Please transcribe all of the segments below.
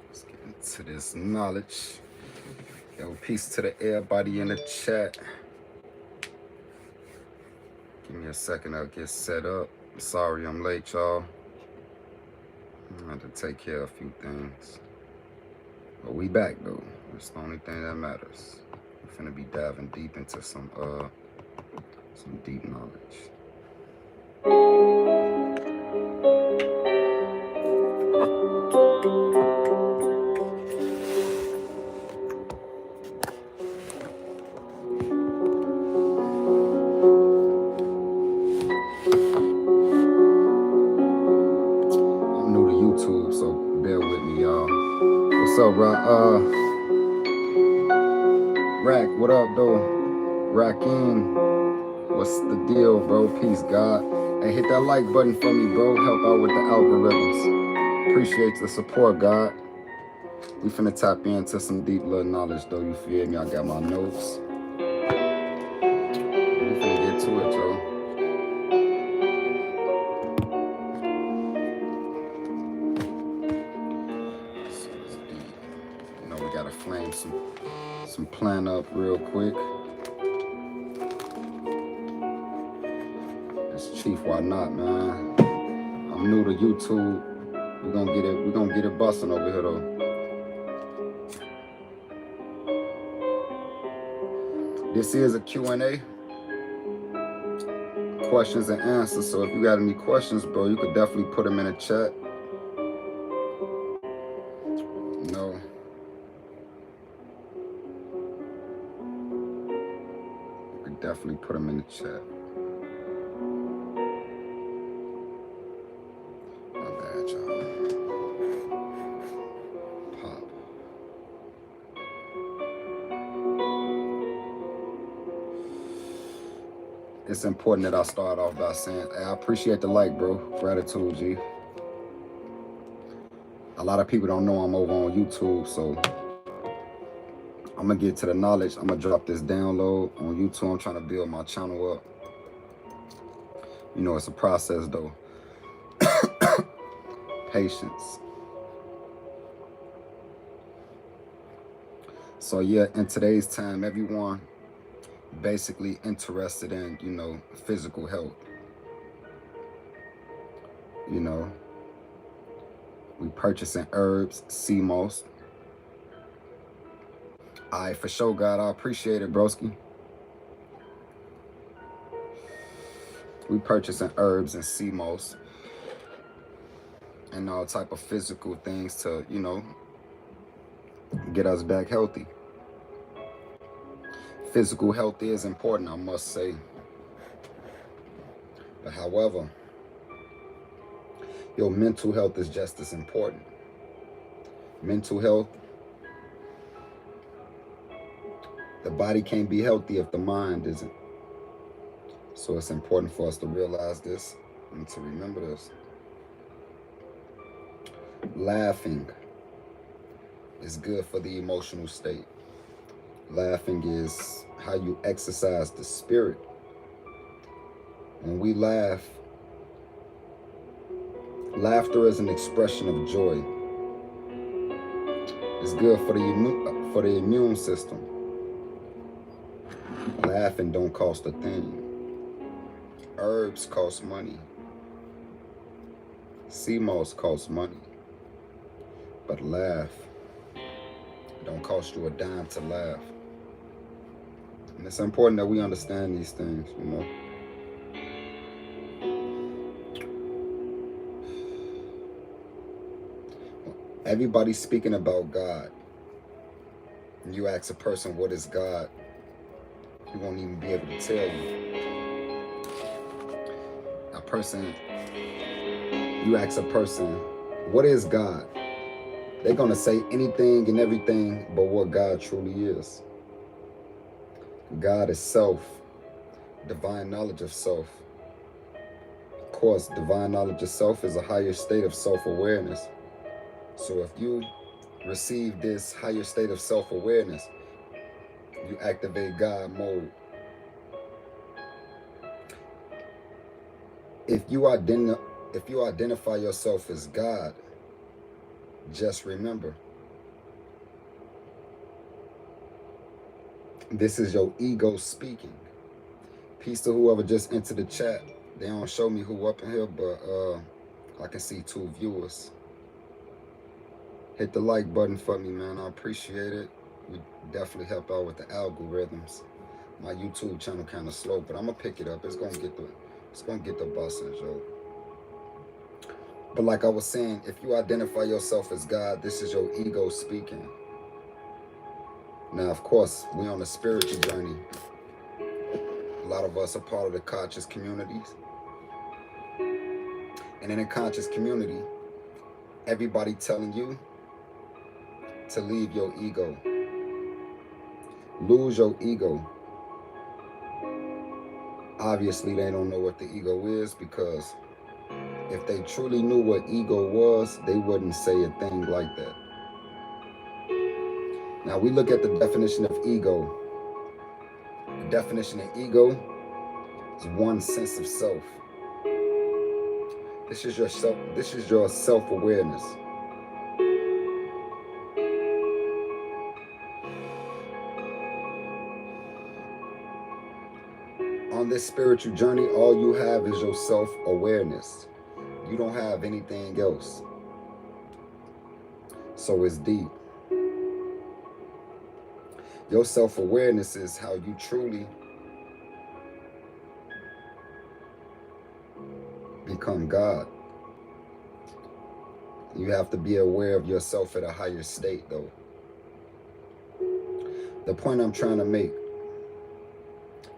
Let's get into this knowledge. Yo, peace to everybody in the chat. Give me a second, I'll get set up. Sorry I'm late, y'all. I had to take care of a few things. But we back though. That's the only thing that matters. We're finna be diving deep into some deep knowledge. I'm new to YouTube, so bear with me, y'all. What's up, Rack, what up, though? Rakim, what's the deal, bro? Peace, God. Hey, hit that like button for me, bro. Help out with the algorithms. Appreciate the support, God. We finna tap into some deep little knowledge, though. You feel me? I got my notes. We finna get to it, Joe. You know, we gotta flame some plan up real quick. It's Chief, why not, man? I'm new to YouTube. We're gonna get it busting over here, though. This is a Q&A, questions and answers. So if you got any questions, bro, you could definitely put them in the chat. You know, you could definitely put them in the chat. My bad, y'all. Pop. It's important that I start off by saying, hey, I appreciate the like, bro. Gratitude, G. A lot of people don't know I'm over on YouTube, so I'm gonna get to the knowledge. I'm gonna drop this download on YouTube. I'm trying to build my channel up. You know, it's a process, though. Patience. So yeah, in today's time, everyone basically interested in, you know, physical health. You know, we purchasing herbs, sea moss. All right, for sure, God, I appreciate it, broski. We purchasing herbs and sea moss and all type of physical things to, you know, get us back healthy. Physical health is important, I must say. But however, your mental health is just as important. Mental health, the body can't be healthy if the mind isn't. So it's important for us to realize this and to remember this. Laughing is good for the emotional state. Laughing is how you exercise the spirit. When we laugh, laughter is an expression of joy. It's good for the immune system. Laughing don't cost a thing. Herbs cost money. Sea moss costs money. But laugh, it don't cost you a dime to laugh. And it's important that we understand these things, you know. Everybody's speaking about God. And you ask a person, what is God? He won't even be able to tell you. You ask a person, what is God? They're going to say anything and everything but what God truly is. God is self, divine knowledge of self. Of course, divine knowledge of self is a higher state of self-awareness. So if you receive this higher state of self-awareness, you activate God mode. If you identify yourself as God, Just remember, this is your ego speaking. Peace to whoever just entered the chat. They don't show me who up in here, but I can see 2 viewers. Hit the like button for me, man. I appreciate it. We definitely help out with the algorithms. My YouTube channel kind of slow, but I'm gonna pick it up. It's gonna get the busting, Joe. But like I was saying, if you identify yourself as God, this is your ego speaking. Now, of course, we're on a spiritual journey. A lot of us are part of the conscious communities. And in a conscious community, everybody telling you to leave your ego. Lose your ego. Obviously, they don't know what the ego is, because if they truly knew what ego was, they wouldn't say a thing like that. Now, we look at the definition of ego. The definition of ego is one sense of self. This is your self-awareness. On this spiritual journey, all you have is your self-awareness. You don't have anything else. So it's deep. Your self-awareness is how you truly become God. You have to be aware of yourself at a higher state, though. The point I'm trying to make,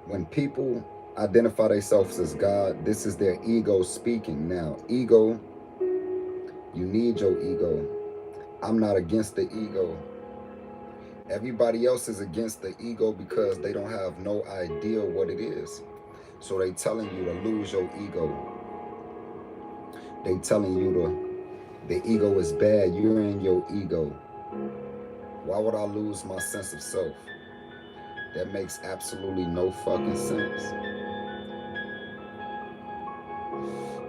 when people identify themselves as God, this is their ego speaking. Now, ego, you need your ego. I'm not against the ego. Everybody else is against the ego because they don't have no idea what it is. So they telling you to lose your ego. They telling you the ego is bad. You're in your ego. Why would I lose my sense of self? That makes absolutely no fucking sense.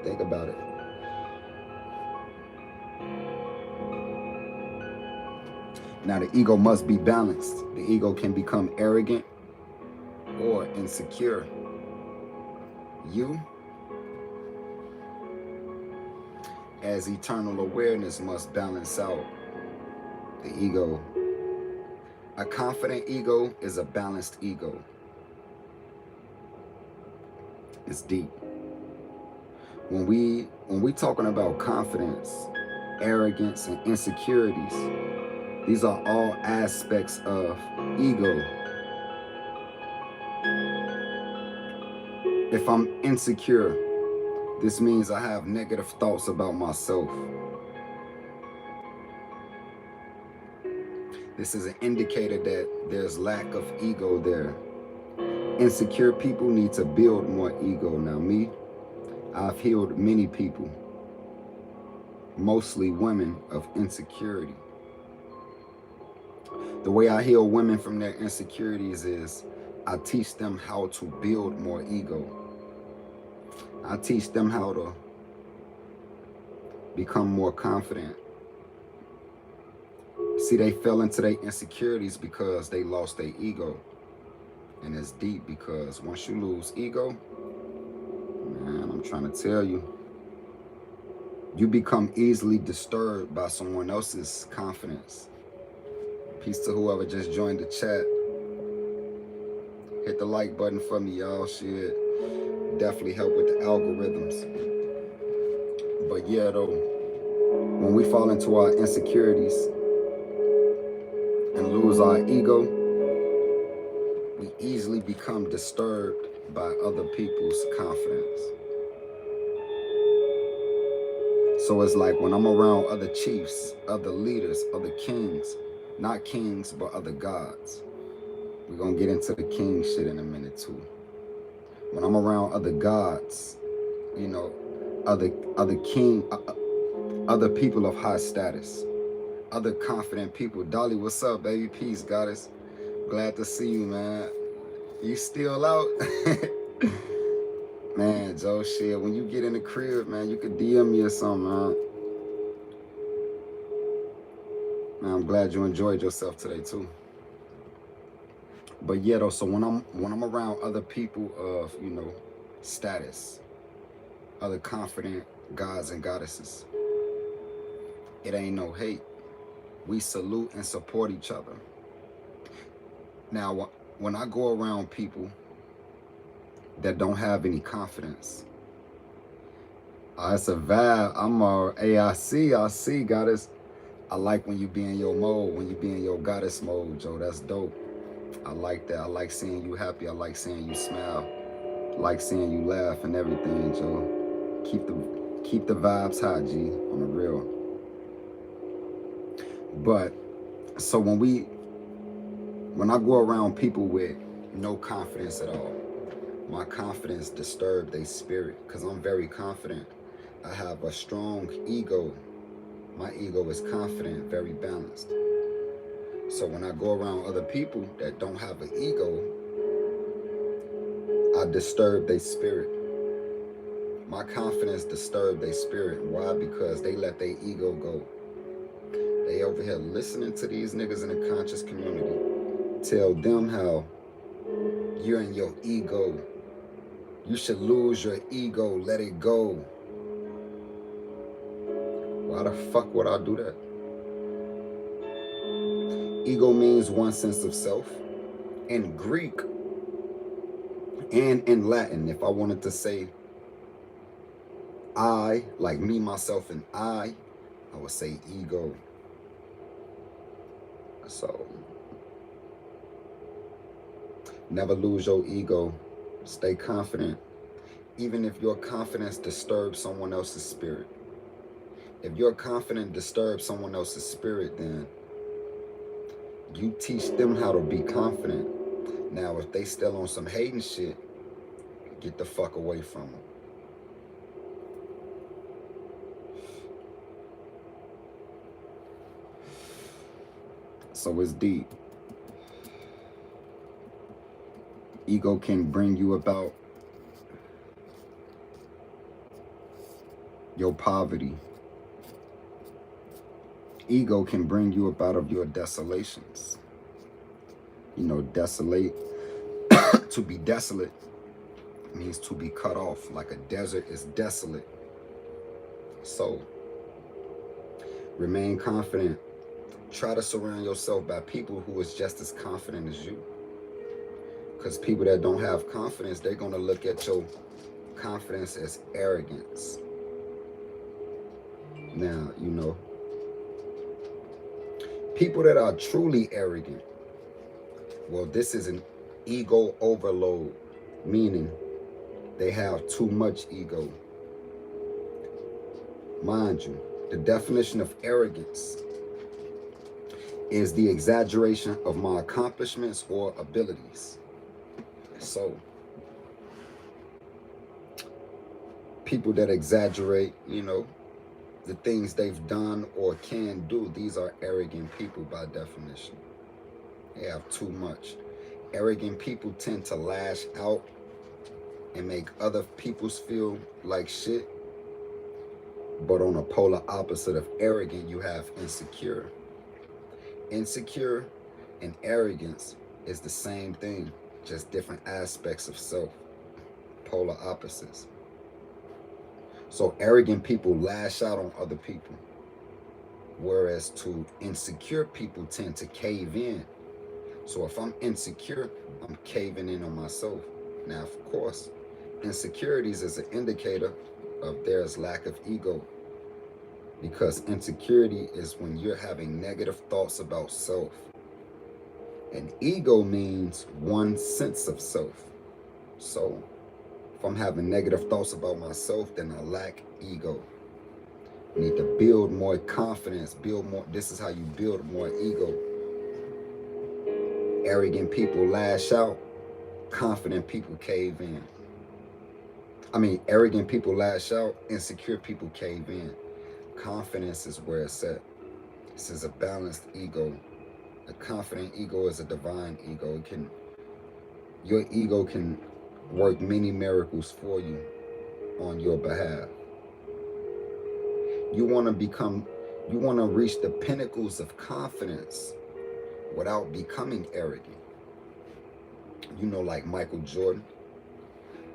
Think about it. Now, the ego must be balanced. The ego can become arrogant or insecure. You, as eternal awareness, must balance out the ego. A confident ego is a balanced ego. It's deep. When we talking about confidence, arrogance, and insecurities, these are all aspects of ego. If I'm insecure, this means I have negative thoughts about myself. This is an indicator that there's lack of ego there. Insecure people need to build more ego. Now, me, I've healed many people, mostly women, of insecurity. The way I heal women from their insecurities is I teach them how to build more ego. I teach them how to become more confident. See, they fell into their insecurities because they lost their ego. And it's deep, because once you lose ego, man, I'm trying to tell you, you become easily disturbed by someone else's confidence. Peace to whoever just joined the chat. Hit the like button for me, y'all. Shit, definitely help with the algorithms. But yeah, though, when we fall into our insecurities and lose our ego, we easily become disturbed by other people's confidence. So it's like when I'm around other chiefs, other leaders, other kings, not kings, but other gods. We're going to get into the king shit in a minute too. When I'm around other gods, you know, other people of high status, other confident people. Dolly, what's up, baby? Peace, goddess. Glad to see you, man. You still out? Man, Joe, shit, when you get in the crib, man, you could DM me or something, man. Man, I'm glad you enjoyed yourself today too. But yeah, though, so when I'm around other people of, you know, status, other confident gods and goddesses, it ain't no hate. We salute and support each other. Now, when I go around people that don't have any confidence, it's a vibe. I see, goddess. I like when you be in your mode, when you be in your goddess mode, Joe. That's dope. I like that. I like seeing you happy. I like seeing you smile. I like seeing you laugh and everything, Joe. Keep the vibes high, G, on the real. But so when I go around people with no confidence at all, my confidence disturbs their spirit because I'm very confident. I have a strong ego. My ego is confident, very balanced. So when I go around other people that don't have an ego, I disturb their spirit. My confidence disturbs their spirit. Why? Because they let their ego go. They over here listening to these niggas in the conscious community tell them how you're in your ego. You should lose your ego. Let it go. Why the fuck would I do that? Ego means one sense of self. In Greek and in Latin, if I wanted to say I, like me, myself, and I would say ego. So, never lose your ego. Stay confident. Even if your confidence disturbs someone else's spirit. If your confidence disturbs someone else's spirit, then you teach them how to be confident. Now, if they still on some hating shit, get the fuck away from them. So it's deep. Ego can bring you about your poverty. Ego can bring you up out of your desolations. You know, desolate, to be desolate means to be cut off. Like a desert is desolate. So, remain confident. Try to surround yourself by people who is just as confident as you. Because people that don't have confidence, they're going to look at your confidence as arrogance. Now, you know, people that are truly arrogant, well, this is an ego overload, meaning they have too much ego. Mind you, the definition of arrogance is the exaggeration of my accomplishments or abilities. So, people that exaggerate, you know, the things they've done or can do, these are arrogant people by definition. They have too much. Arrogant people tend to lash out and make other people feel like shit. But on a polar opposite of arrogant, you have insecure. Insecure and arrogance is the same thing, just different aspects of self, polar opposites. So arrogant people lash out on other people, whereas to insecure people tend to cave in. So if I'm insecure, I'm caving in on myself. Now, of course, insecurities is an indicator of there's lack of ego, because insecurity is when you're having negative thoughts about self. And ego means one sense of self. So if I'm having negative thoughts about myself, then I lack ego. I need to build more confidence, build more. This is how you build more ego. Arrogant people lash out. Confident people cave in. Arrogant people lash out. Insecure people cave in. Confidence is where it's at. This is a balanced ego. A confident ego is a divine ego. Your ego can work many miracles for you on your behalf. You want You want to reach the pinnacles of confidence without becoming arrogant. You know, like Michael Jordan.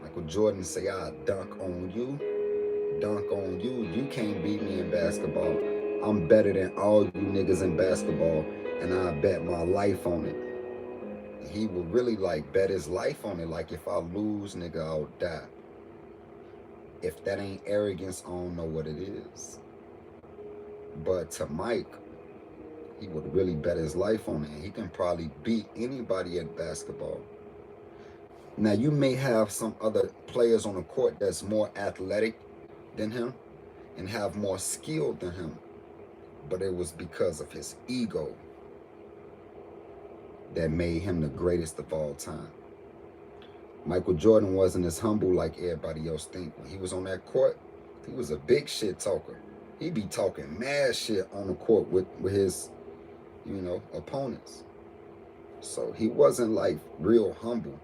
Michael Jordan say, I dunk on you. Dunk on you. You can't beat me in basketball. I'm better than all you niggas in basketball, and I bet my life on it. He would really like bet his life on it. Like, if I lose, nigga, I'll die. If that ain't arrogance, I don't know what it is. But to Mike, he would really bet his life on it. He can probably beat anybody at basketball. Now, you may have some other players on the court that's more athletic than him and have more skill than him, but it was because of his ego that made him the greatest of all time. Michael Jordan wasn't as humble like everybody else think. When he was on that court, he was a big shit talker. He be talking mad shit on the court with his, you know, opponents. So he wasn't like real humble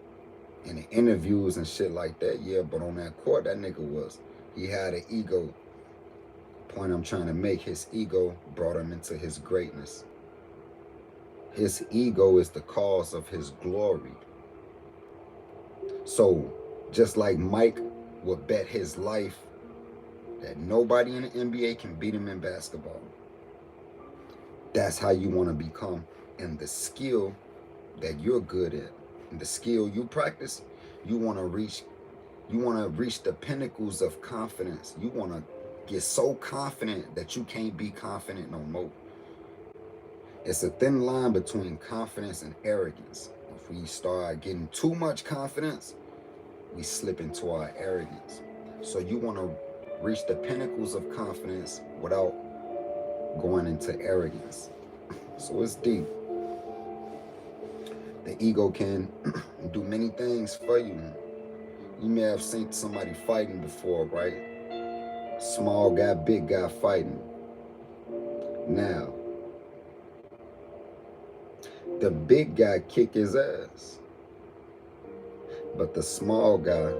in the interviews and shit like that. Yeah, but on that court, that nigga was. He had an ego. Point I'm trying to make, his ego brought him into his greatness. His ego is the cause of his glory. So just like Mike would bet his life that nobody in the NBA can beat him in basketball, that's how you want to become. And the skill that you're good at, and the skill you practice, you want to reach the pinnacles of confidence. You want to get so confident that you can't be confident no more. It's a thin line between confidence and arrogance. If we start getting too much confidence, we slip into our arrogance. So you want to reach the pinnacles of confidence without going into arrogance. So it's deep. The ego can do many things for you. You may have seen somebody fighting before, right? Small guy, big guy fighting. Now, the big guy kick his ass, but the small guy,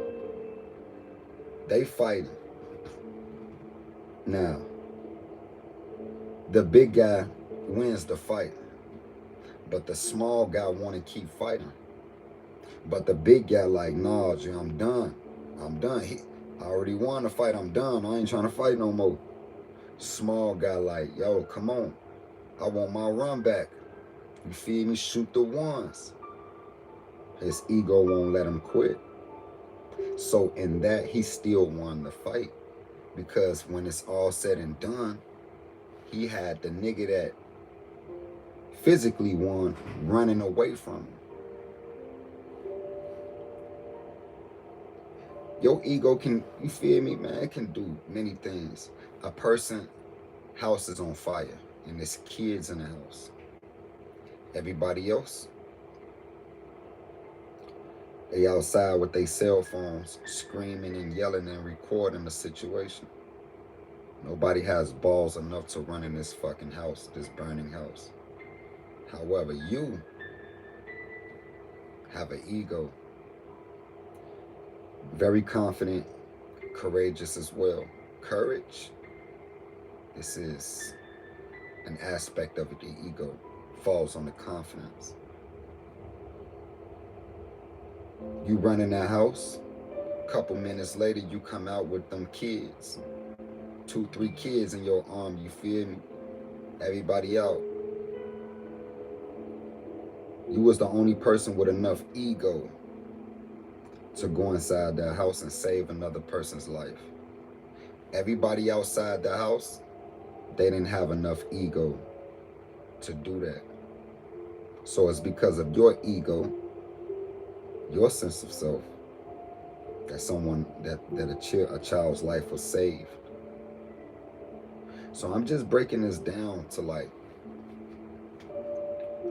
they fighting. Now, the big guy wins the fight, but the small guy want to keep fighting. But the big guy like, nah, G, I'm done. I'm done. I already won the fight. I'm done. I ain't trying to fight no more. Small guy like, yo, come on. I want my run back. You feel me? Shoot the ones. His ego won't let him quit. So in that, he still won the fight. Because when it's all said and done, he had the nigga that physically won running away from him. Your ego can, you feel me, man, it can do many things. A person, house is on fire, and there's kids in the house. Everybody else, they outside with their cell phones, screaming and yelling and recording the situation. Nobody has balls enough to run in this fucking house, this burning house. However, you have an ego. Very confident, courageous as well. Courage, this is an aspect of it. The ego falls on the confidence. You run in that house, a couple minutes later, you come out with them kids. 2, 3 kids in your arm, you feel me? Everybody out. You was the only person with enough ego to go inside that house and save another person's life. Everybody outside the house, they didn't have enough ego to do that. So it's because of your ego, your sense of self, that a child's life was saved. So I'm just breaking this down to like,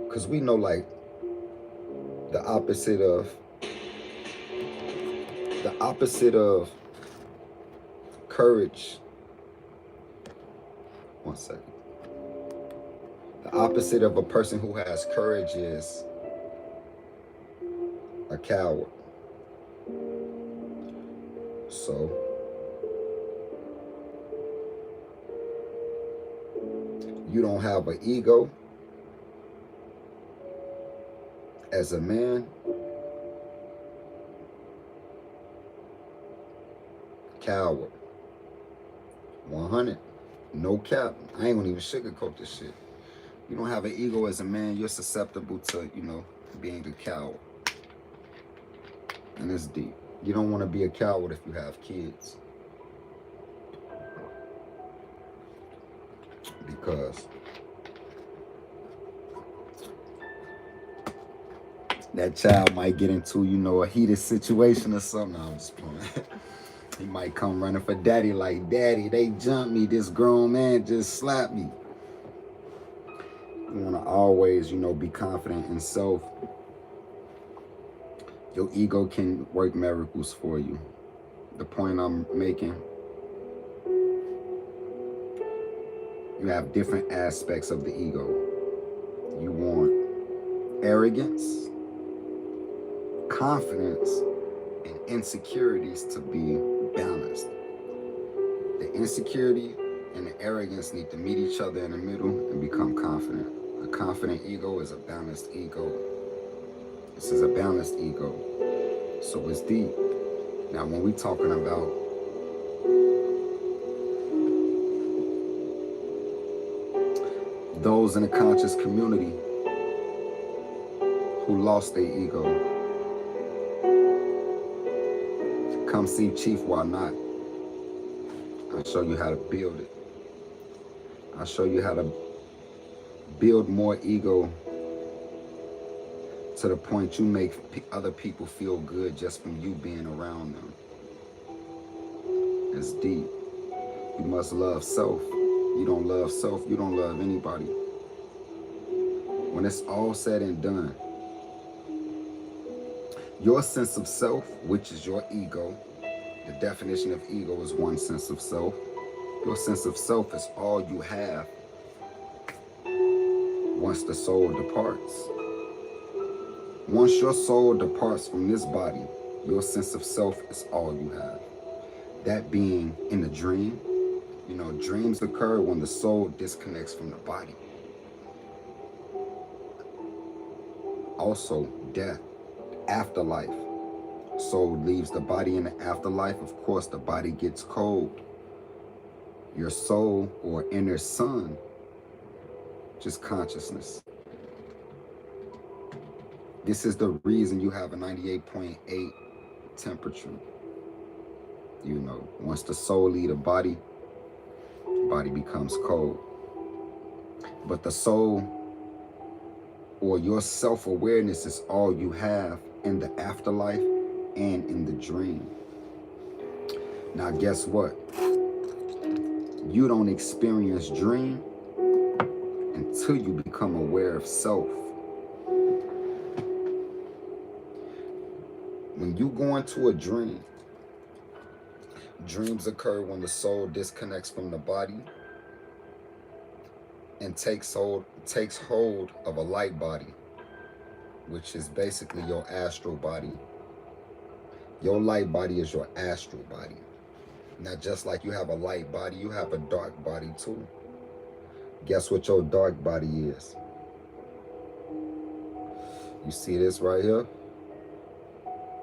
because we know like the opposite of courage. One second. The opposite of a person who has courage is a coward. So You don't have an ego as a man. Coward. 100. No cap. I ain't gonna even sugarcoat this shit. You don't have an ego as a man, you're susceptible to, you know, being a coward. And it's deep. You don't want to be a coward if you have kids. Because that child might get into, you know, a heated situation or something. No, I'm just playing. He might come running for daddy like, daddy, they jumped me. This grown man just slapped me. You want to always, you know, be confident in self. Your ego can work miracles for you. The point I'm making, you have different aspects of the ego. You want arrogance, confidence, and insecurities to be balanced. The insecurity and the arrogance need to meet each other in the middle and become confident. A confident ego is a balanced ego. This is a balanced ego. So it's deep. Now when we're talking about those in the conscious community who lost their ego, come see Chief Ynot. I'll show you how to build it. I'll show you how to build more ego to the point you make other people feel good just from you being around them. It's deep. You must love self. You don't love self, you don't love anybody. When it's all said and done, your sense of self, which is your ego, the definition of ego is one sense of self. Your sense of self is all you have once the soul departs. Once your soul departs from this body, your sense of self is all you have. That being in a dream. You know, dreams occur when the soul disconnects from the body. Also, death, afterlife. Soul leaves the body in the afterlife. Of course, the body gets cold. Your soul or inner sun, just consciousness. This is the reason you have a 98.8 temperature. You know, once the soul leaves the body becomes cold. But the soul or your self-awareness is all you have in the afterlife and in the dream. Now guess what? You don't experience dream until you become aware of self. When you go into a dream, dreams occur when the soul disconnects from the body and takes hold of a light body, which is basically your astral body. Your light body is your astral body. Now, just like you have a light body, you have a dark body too. Guess what your dark body is? You see this right here?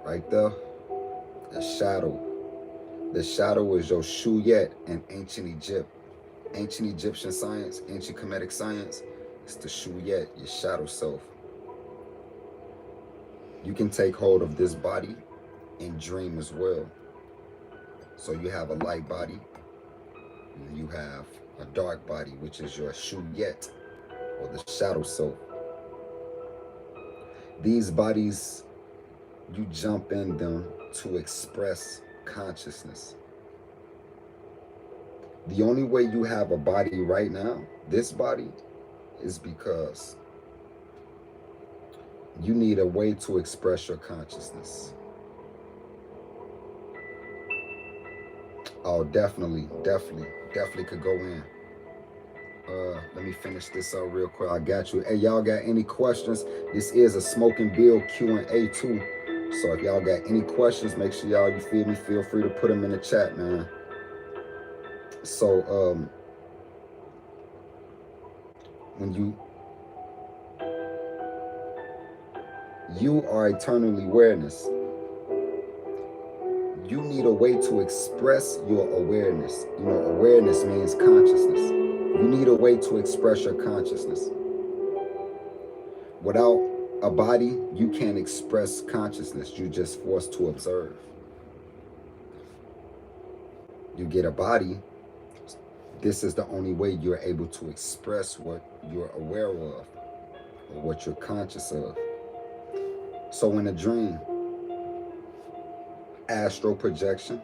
Right there? A shadow. The shadow is your shuyet in ancient Egyptian science, ancient Kemetic science. It's the shuyet, your shadow self. You can take hold of this body and dream as well. So you have a light body, and you have a dark body, which is your shuyet, or the shadow self. These bodies, you jump in them to express consciousness. The only way you have a body right now, this body, is because you need a way to express your consciousness. Oh, definitely could go in. Let me finish this up real quick. I got you. Hey, y'all got any questions? This is a Smoking Bill Q&A too. So if y'all got any questions, make sure y'all, you feel me, feel free to put them in the chat, man. So, when you are eternally awareness. You need a way to express your awareness. You know, awareness means consciousness. You need a way to express your consciousness. Without a body, you can't express consciousness. You're just forced to observe. You get a body, this is the only way you're able to express what you're aware of or what you're conscious of. So in a dream, astral projection,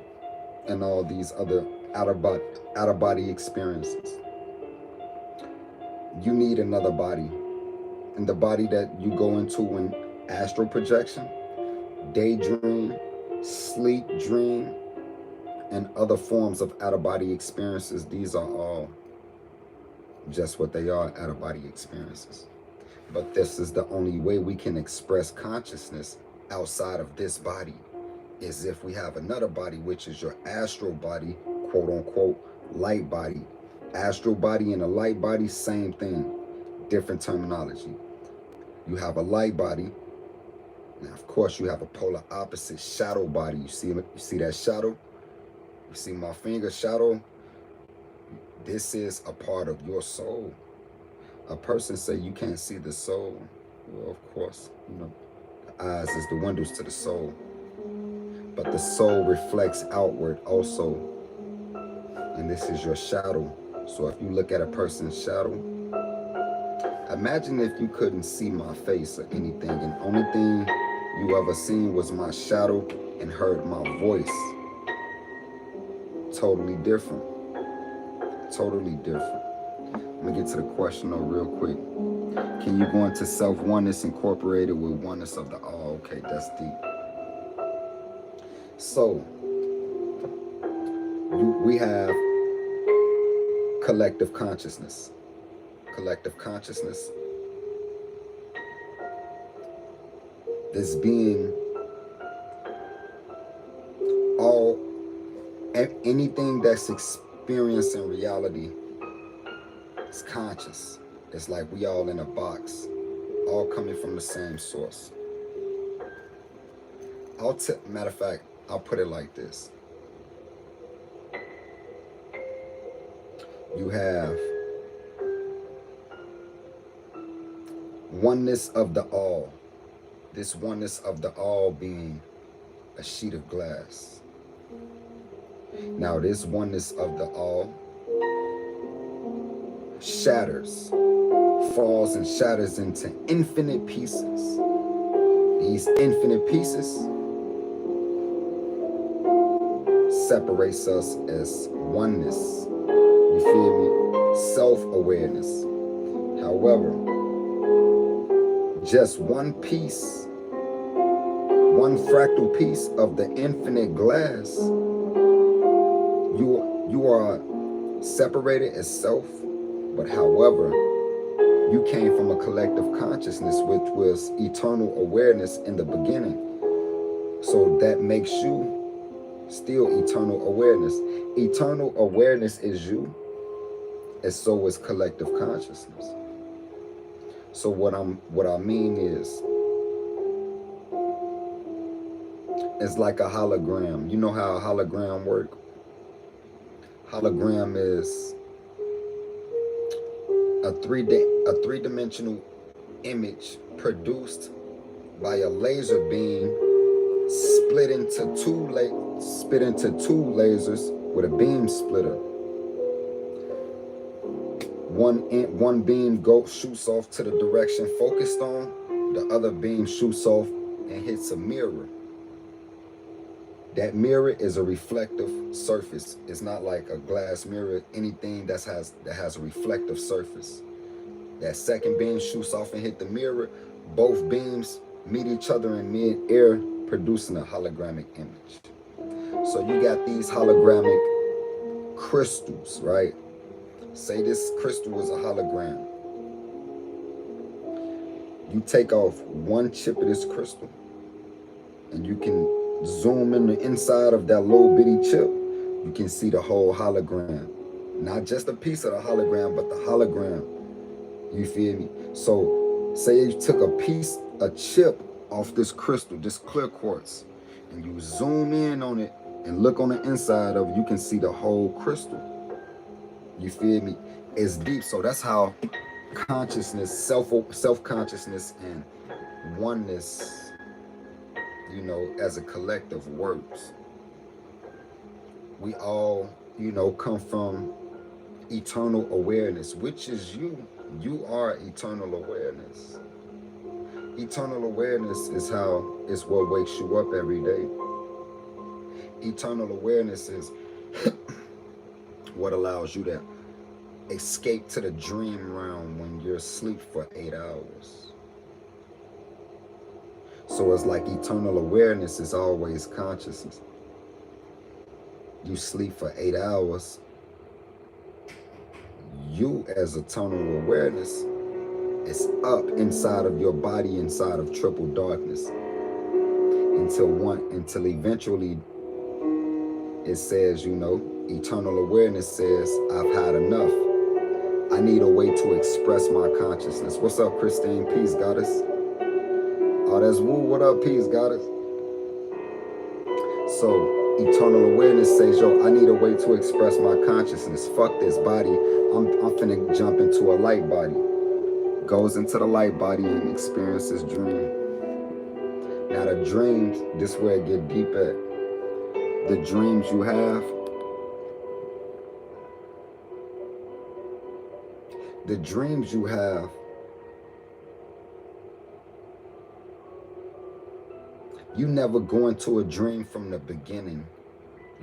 and all these other out-of-body experiences, you need another body. And the body that you go into in astral projection, daydream, sleep dream, and other forms of out-of-body experiences, these are all just what they are, out-of-body experiences. But this is the only way we can express consciousness outside of this body, is if we have another body, which is your astral body, quote unquote, light body. Astral body and a light body, same thing, different terminology. You have a light body. Now, of course, you have a polar opposite shadow body. You see that shadow? You see my finger shadow? This is a part of your soul. A person say you can't see the soul. Well, of course, you know, the eyes is the windows to the soul. But the soul reflects outward also. And this is your shadow. So if you look at a person's shadow, imagine if you couldn't see my face or anything, and the only thing you ever seen was my shadow and heard my voice. Totally different. Totally different. Let me get to the question though real quick. Can you go into self-oneness incorporated with oneness of the all? Okay, that's deep. So, we have collective consciousness. Collective consciousness. This being anything that's experienced in reality is conscious. It's like we all in a box, all coming from the same source. Matter of fact, I'll put it like this. You have oneness of the all. This oneness of the all being a sheet of glass. Now this oneness of the all shatters, falls and shatters into infinite pieces. These infinite pieces separates us as oneness. You feel me? Self-awareness. However, just one piece, one fractal piece of the infinite glass, you are separated as self, but however, you came from a collective consciousness, which was eternal awareness in the beginning. So that makes you still eternal awareness. Eternal awareness is you, and so is collective consciousness. So what I mean is, it's like a hologram. You know how a hologram works? Hologram is a three-dimensional image produced by a laser beam split into two lasers with a beam splitter. One beam shoots off to the direction focused on. The other beam shoots off and hits a mirror. That mirror is a reflective surface. It's not like a glass mirror, anything that has a reflective surface. That second beam shoots off and hit the mirror. Both beams meet each other in mid-air, producing a hologramic image. So you got these hologramic crystals, right? Say this crystal is a hologram. You take off one chip of this crystal, and you can zoom in the inside of that little bitty chip. You can see the whole hologram. Not just a piece of the hologram, but the hologram. You feel me? So say you took a chip off this crystal, this clear quartz, and you zoom in on it and look on the inside of it, you can see the whole crystal. You feel me? It's deep. So that's how consciousness, self-consciousness and oneness, you know, as a collective works. We all, you know, come from eternal awareness, which is you. You are eternal awareness. Eternal awareness is what wakes you up every day. Eternal awareness is what allows you to escape to the dream realm when you're asleep for 8 hours. So it's like eternal awareness is always consciousness. You sleep for 8 hours. You as eternal awareness is up inside of your body, inside of triple darkness, until eventually it says, you know, eternal awareness says, I've had enough. I need a way to express my consciousness. What's up, Christine? Peace, goddess. Oh, that's Woo. What up, peace, goddess? So eternal awareness says, yo, I need a way to express my consciousness. Fuck this body. I'm finna jump into a light body. Goes into the light body and experiences dream. Now the dreams, this is where it get deep at. The dreams you have, you never go into a dream from the beginning.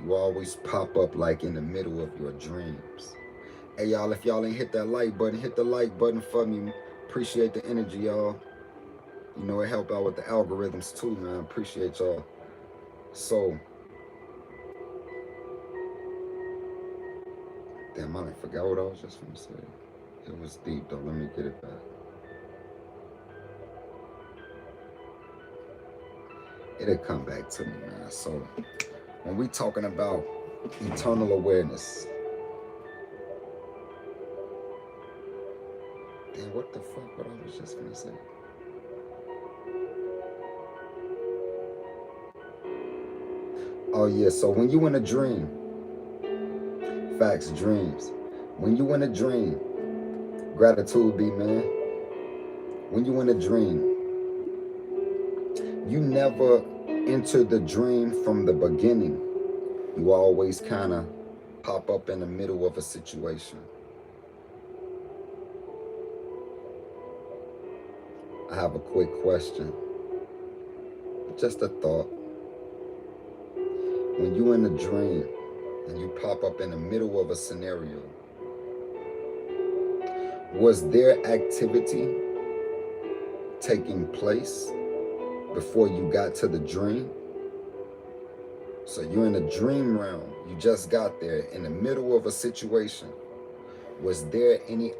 You always pop up like in the middle of your dreams. Hey y'all, if y'all ain't hit that like button, hit the like button for me. Appreciate the energy, y'all. You know, it help out with the algorithms too, man. Appreciate y'all. So, damn, I forgot what I was just gonna say. It was deep though. Let me get it back. It'll come back to me, man. So, when we talking about eternal awareness, damn, what the fuck? What I was just gonna say? Oh yeah. So when you in a dream, facts, dreams. When you in a dream, gratitude be, man. When you in a dream, you never enter the dream from the beginning. You always kind of pop up in the middle of a situation. I have a quick question. Just a thought. When you in a dream and you pop up in the middle of a scenario, was there activity taking place before you got to the dream? So you're in a dream realm. You just got there in the middle of a situation. Was there any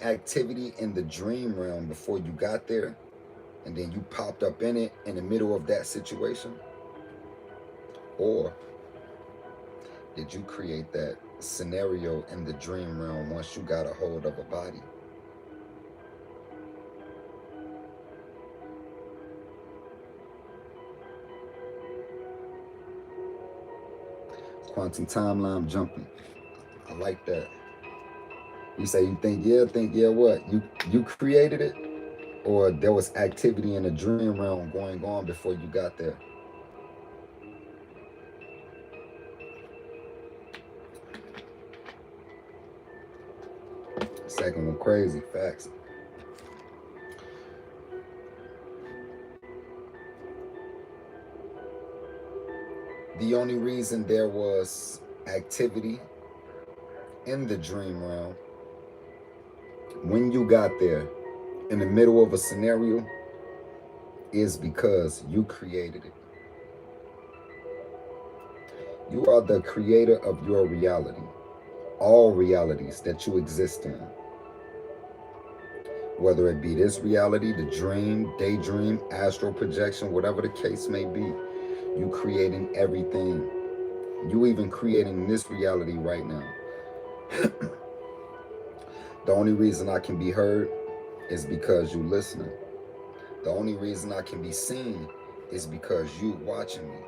activity in the dream realm before you got there? And then you popped up in it in the middle of that situation? Or did you create that scenario in the dream realm once you got a hold of a body? Quantum timeline jumping. I like that. You say you think yeah, what? You created it? Or there was activity in the dream realm going on before you got there? Second one crazy, facts. The only reason there was activity in the dream realm when you got there in the middle of a scenario is because you created it. You are the creator of your reality, all realities that you exist in. Whether it be this reality, the dream, daydream, astral projection, whatever the case may be, you creating everything. You even creating this reality right now. The only reason I can be heard is because you listening. The only reason I can be seen is because you watching me.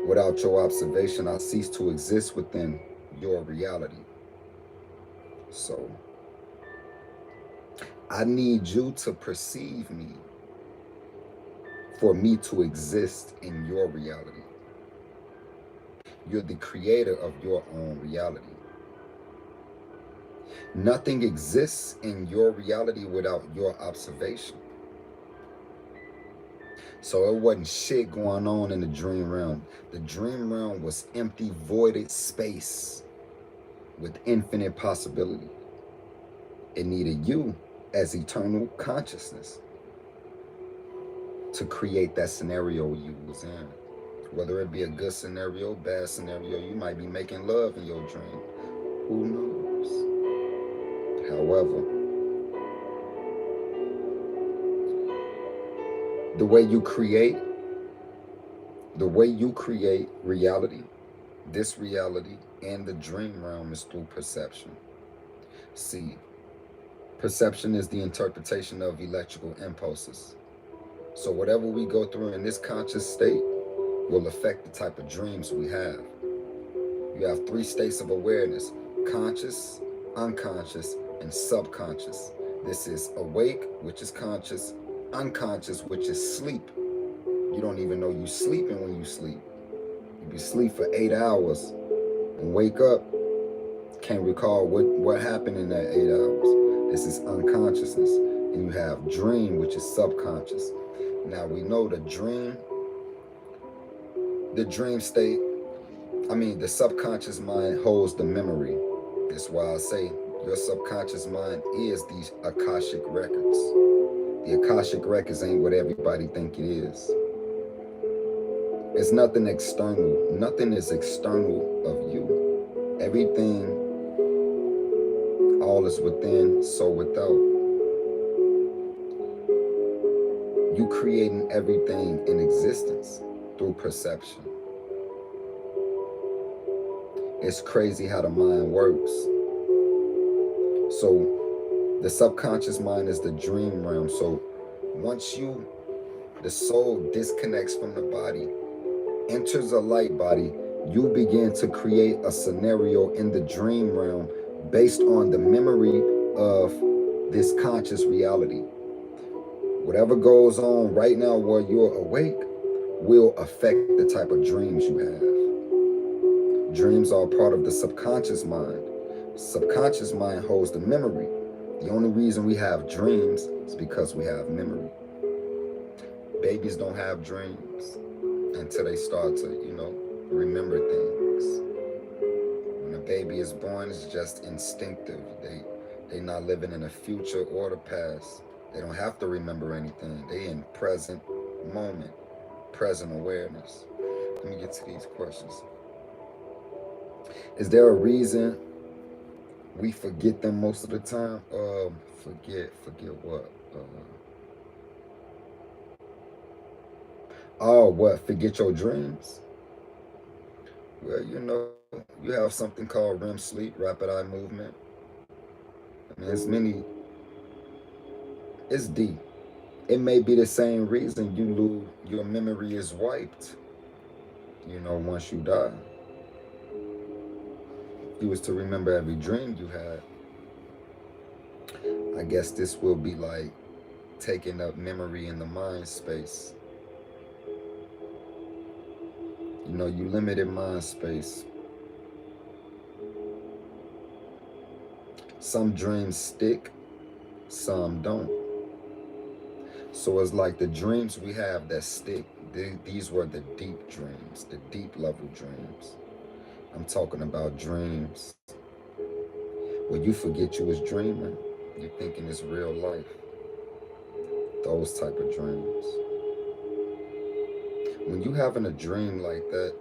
Without your observation, I cease to exist within your reality. So I need you to perceive me for me to exist in your reality. You're the creator of your own reality. Nothing exists in your reality without your observation. So it wasn't shit going on in the dream realm. The dream realm was empty, voided space with infinite possibility. It needed you as eternal consciousness to create that scenario you was in. Whether it be a good scenario, bad scenario, you might be making love in your dream. Who knows? However, the way you create reality, this reality, and the dream realm is through perception. See, perception is the interpretation of electrical impulses. So whatever we go through in this conscious state will affect the type of dreams we have. You have 3 states of awareness: conscious, unconscious, and subconscious. This is awake, which is conscious; unconscious, which is sleep. You don't even know you're sleeping when you sleep. You be asleep for 8 hours and wake up, can't recall what happened in that 8 hours. This is unconsciousness. And you have dream, which is subconscious. Now we know the dream state, the subconscious mind holds the memory. That's why I say your subconscious mind is these Akashic records. The Akashic records ain't what everybody think it is. It's nothing external. Nothing is external of you. Everything, all is within, so without. You creating everything in existence through perception. It's crazy how the mind works. So the subconscious mind is the dream realm. So once the soul disconnects from the body, enters a light body, you begin to create a scenario in the dream realm based on the memory of this conscious reality. Whatever goes on right now while you're awake will affect the type of dreams you have. Dreams are part of the subconscious mind. Subconscious mind holds the memory. The only reason we have dreams is because we have memory. Babies don't have dreams until they start to, remember things. When a baby is born, it's just instinctive. They're not living in the future or the past. They don't have to remember anything. They in present moment, present awareness. Let me get to these questions. Is there a reason we forget them most of the time? Forget what? Forget your dreams? Well, you have something called REM sleep, rapid eye movement. It's deep. It may be the same reason your memory is wiped, once you die. If you was to remember every dream you had, I guess this will be like taking up memory in the mind space. You limited mind space. Some dreams stick, some don't. So it's like the dreams we have that stick, these were the deep dreams, the deep level dreams. I'm talking about dreams where you forget you was dreaming. You're thinking it's real life. Those type of dreams. When you having a dream like that,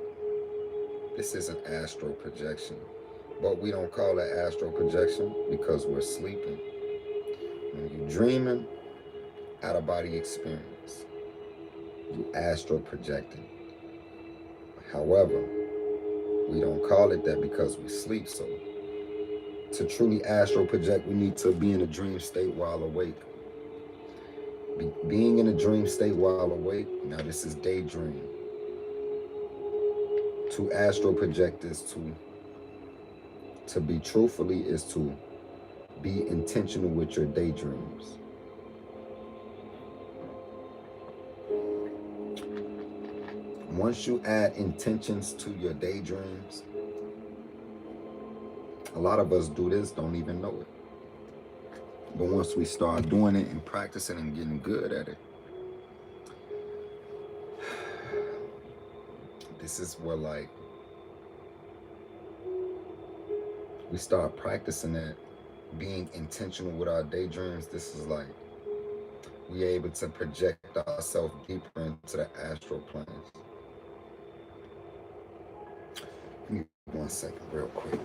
this is an astral projection. But we don't call it astral projection because we're sleeping. When you're dreaming, out-of-body experience. You astral projecting. However, we don't call it that because we sleep. So To truly astral project, we need to be in a dream state while awake. Being in a dream state while awake, now this is daydream. To astral project is to be truthfully is to be intentional with your daydreams. Once you add intentions to your daydreams, a lot of us do this, don't even know it. But once we start doing it and practicing and getting good at it, this is where like we start practicing that, being intentional with our daydreams. This is like we're able to project ourselves deeper into the astral planes. Give me 1 second real quick.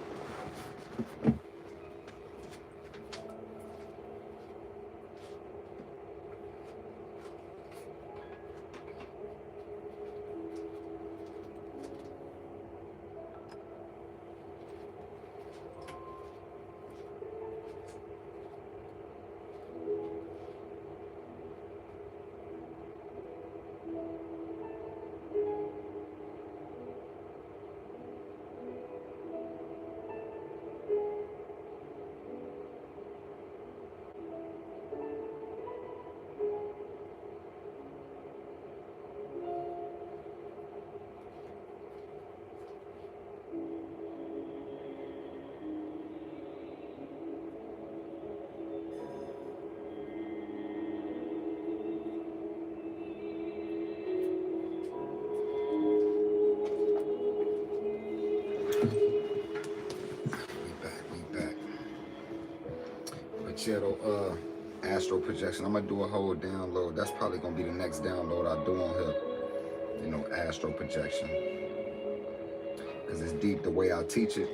Channel astral projection. I'm gonna do a whole download. That's probably gonna be the next download I do on here. You know, astral projection, because it's deep. The way I teach it,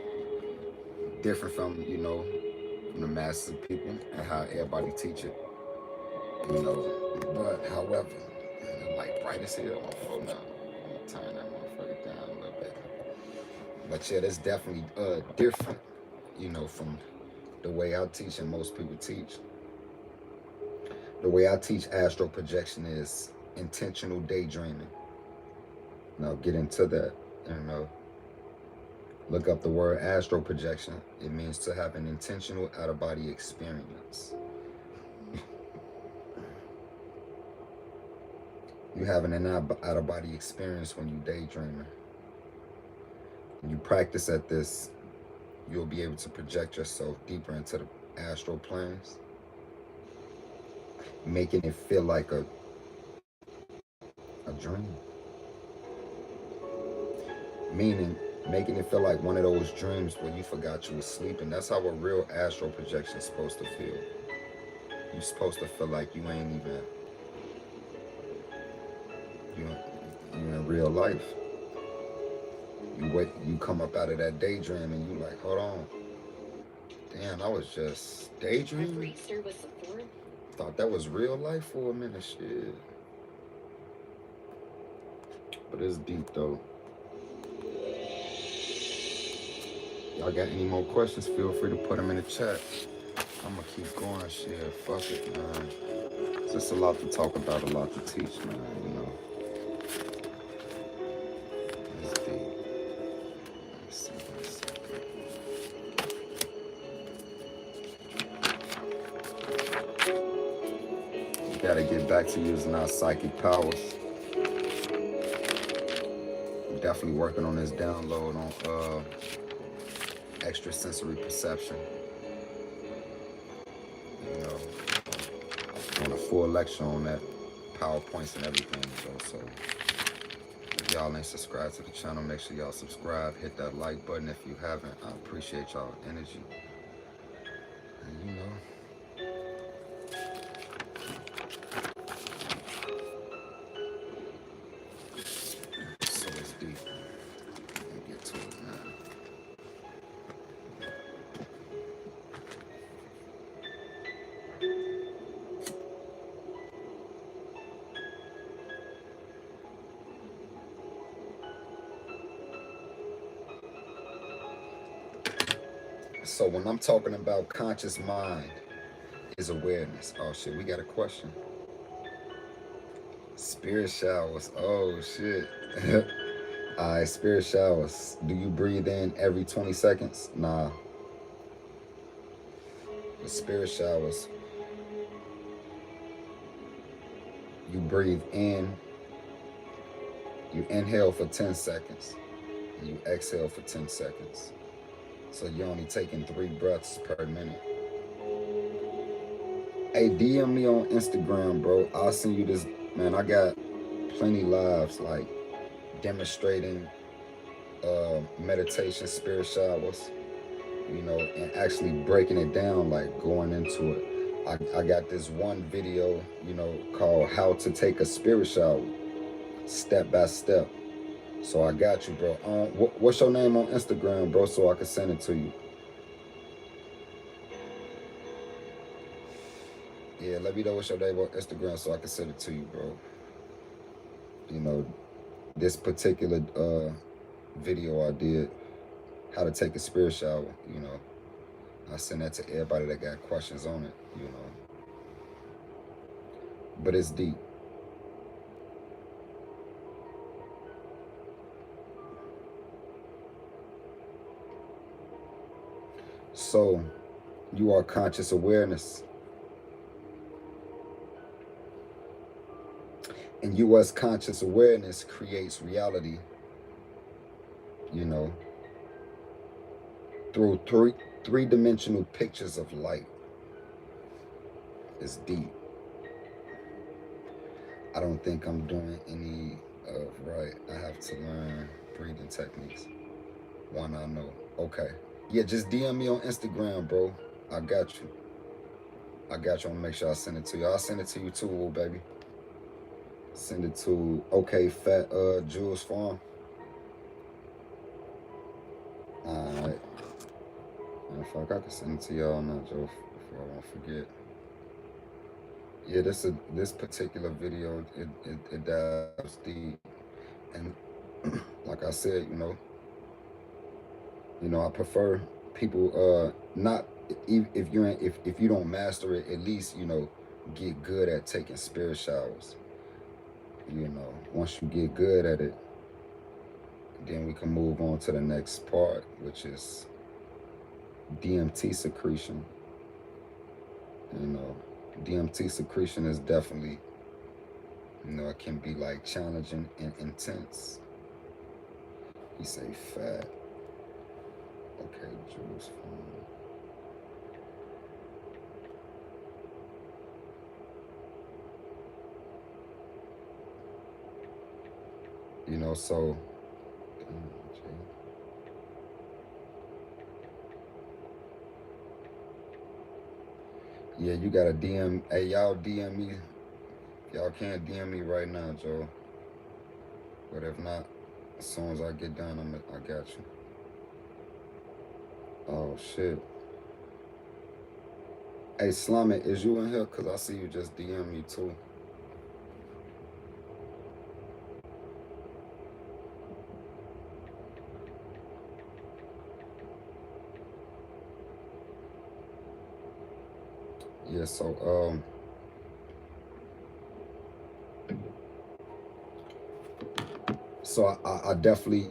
different from from the masses of people and how everybody teach it. But however, the light bright as hell on my phone now. I'm gonna turn that motherfucker down a little bit. But yeah, that's definitely different. From the way I teach and most people teach. The way I teach astral projection is intentional daydreaming. Now get into that. Look up the word astral projection. It means to have an intentional out-of-body experience. You having an out-of-body experience when you daydreaming. When you practice at this, you'll be able to project yourself deeper into the astral planes, making it feel like a dream. Meaning, making it feel like one of those dreams where you forgot you were sleeping. That's how a real astral projection is supposed to feel. You're supposed to feel like you ain't even, you're in real life. You come up out of that daydream and you like, hold on. Damn, I was just daydreaming. Thought that was real life for a minute, shit. But it's deep though. Y'all got any more questions? Feel free to put them in the chat. I'm gonna keep going, shit. Fuck it, man. It's just a lot to talk about, a lot to teach, man, It's deep. Let's see. We gotta get back to using our psychic powers. I'm definitely working on this download on extrasensory perception. On a full lecture on that, PowerPoints and everything. So if y'all ain't subscribed to the channel, make sure y'all subscribe. Hit that like button if you haven't. I appreciate y'all energy. And so it's deep. Let me get to it now. So when I'm talking about conscious mind is awareness. Oh shit, we got a question. Spirit showers. Oh shit. Alright, spirit showers. Do you breathe in every 20 seconds? Nah. The spirit showers, you breathe in, you inhale for 10 seconds, and you exhale for 10 seconds. So you're only taking 3 breaths per minute. Hey, DM me on Instagram, bro. I'll send you this. Man, I got plenty lives like demonstrating meditation, spirit showers, and actually breaking it down, like going into it. I got this one video, called How to Take a Spirit Shower, step by step. So I got you, bro. What's your name on Instagram, bro, so I can send it to you? Yeah, let me know what's your name on Instagram so I can send it to you, bro. This particular video I did, how to take a spirit shower, I send that to everybody that got questions on it, But it's deep. So, you are conscious awareness. And you as conscious awareness creates reality, through three-dimensional pictures of light. It's deep. I don't think I'm doing any of right. I have to learn breathing techniques. One I know. Okay. Yeah, just DM me on Instagram, bro. I got you. I'm gonna make sure I send it to you. I'll send it to you too, baby. Send it to Fat Jules Farm. Alright. Fuck, I can send it to y'all now, Joe, before I won't forget. Yeah, this particular video, it dives deep, and like I said, I prefer people not if you don't master it, at least get good at taking spirit showers. Once you get good at it, then we can move on to the next part, which is DMT secretion. DMT secretion is definitely, it can be like challenging and intense. You say fat. Okay, Jules Farm. So yeah, you gotta DM. Hey, y'all DM me. Y'all can't DM me right now, Joe. But if not, as soon as I get done, I got you. Oh shit. Hey, Slummy, is you in here? Cause I see you just DM me too. Yeah, so I definitely,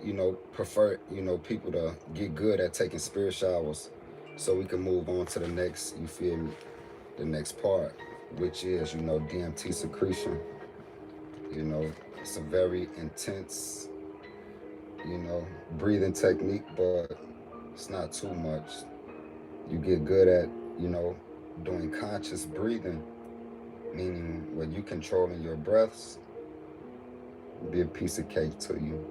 prefer, people to get good at taking spirit showers so we can move on to the next, you feel me, the next part, which is, DMT secretion. It's a very intense, breathing technique, but it's not too much. You get good at, doing conscious breathing, meaning when you controlling your breaths, be a piece of cake to you.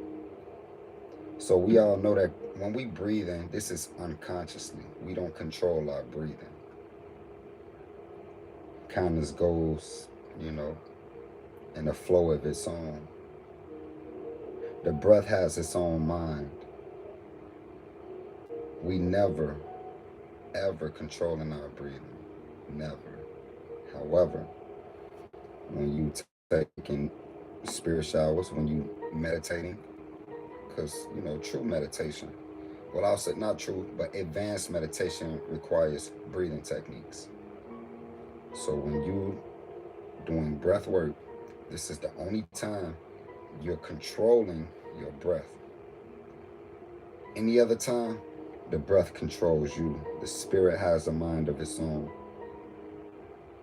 So we all know that when we breathe in, this is unconsciously. We don't control our breathing. Kindness goes, in a flow of its own. The breath has its own mind. We never, ever controlling our breathing. Never. However, when you taking spirit showers, when you meditating, because, true meditation, Well, I'll say not true, but advanced meditation requires breathing techniques. So when you doing breath work, this is the only time you're controlling your breath. Any other time, the breath controls you. The spirit has a mind of its own.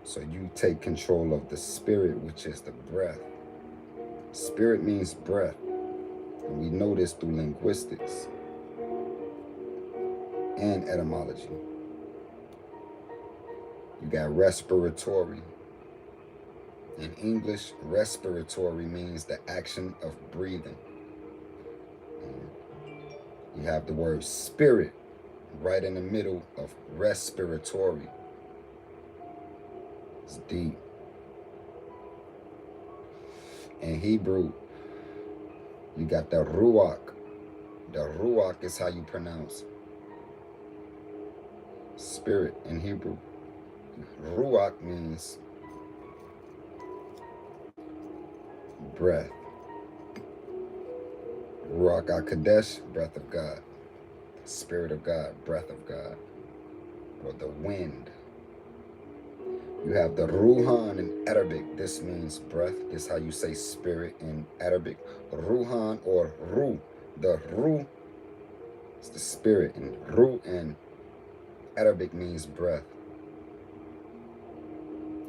So you take control of the spirit, which is the breath. Spirit means breath. And we know this through linguistics and etymology. You got respiratory. In English, respiratory means the action of breathing. You have the word spirit right in the middle of respiratory. It's deep. In Hebrew, you got the ruach. The ruach is how you pronounce spirit in Hebrew. Ruach means breath. Ruach HaKodesh, breath of God. Spirit of God, breath of God. Or the wind. You have the Ruhan in Arabic. This means breath. This is how you say spirit in Arabic. Ruhan or Ru. The Ru is the spirit. And Ru in Arabic means breath.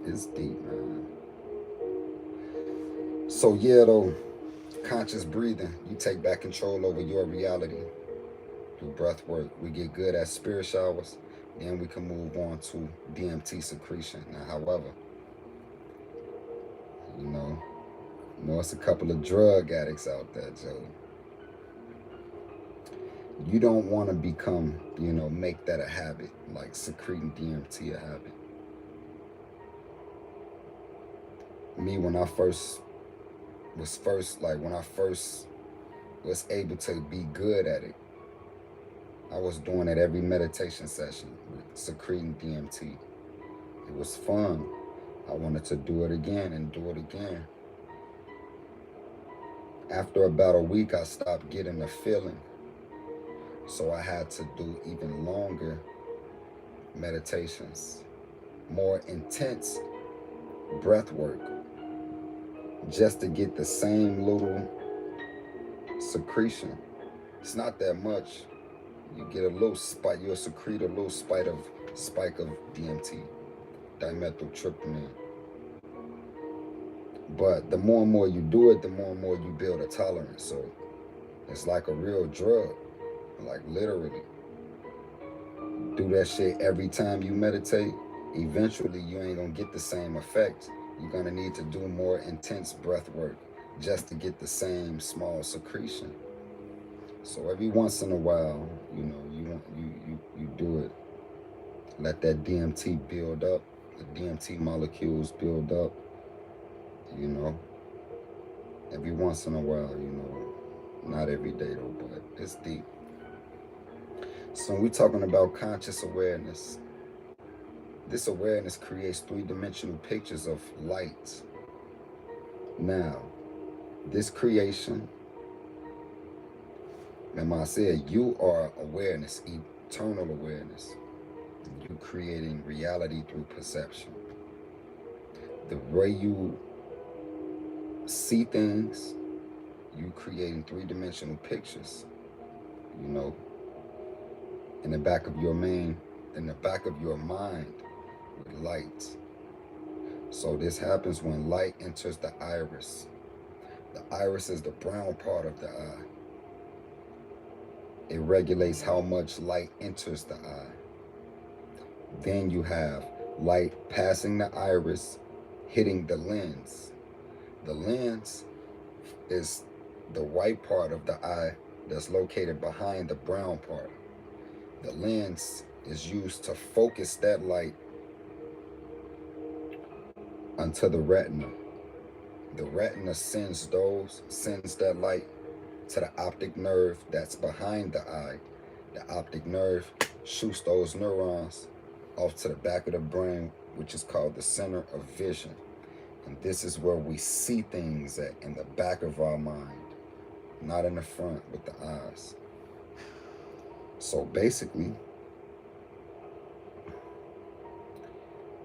It's deep, man. So yeah, though, conscious breathing. You take back control over your reality through breath work. We get good at spirit showers. Then we can move on to DMT secretion. Now, however, you know it's a couple of drug addicts out there, Joe. You don't want to become, make that a habit, like secreting DMT a habit. Me, when I first was able to be good at it, I was doing it every meditation session with secreting DMT. It was fun. I wanted to do it again and do it again. After about a week, I stopped getting the feeling. So I had to do even longer meditations, more intense breath work, just to get the same little secretion. It's not that much. You get a little spike, you'll secrete a little spike of DMT, dimethyltryptamine. But the more and more you do it, the more and more you build a tolerance. So it's like a real drug, like literally. Do that shit every time you meditate, eventually you ain't gonna get the same effect. You're gonna need to do more intense breath work just to get the same small secretion. So every once in a while, you do it. Let that DMT build up, the DMT molecules build up, Every once in a while, not every day though, but it's deep. So when we're talking about conscious awareness, this awareness creates three-dimensional pictures of light. Now, this creation, remember I said you are awareness, eternal awareness. You creating reality through perception. The way you see things, you creating three-dimensional pictures, in the back of your mind with light. So this happens when light enters the iris. The iris is the brown part of the eye. It regulates how much light enters the eye. Then you have light passing the iris, hitting the lens. The lens is the white part of the eye that's located behind the brown part. The lens is used to focus that light onto the retina. The retina sends that light to the optic nerve that's behind the eye. The optic nerve shoots those neurons off to the back of the brain, which is called the center of vision. And this is where we see things at, in the back of our mind, not in the front with the eyes. So basically,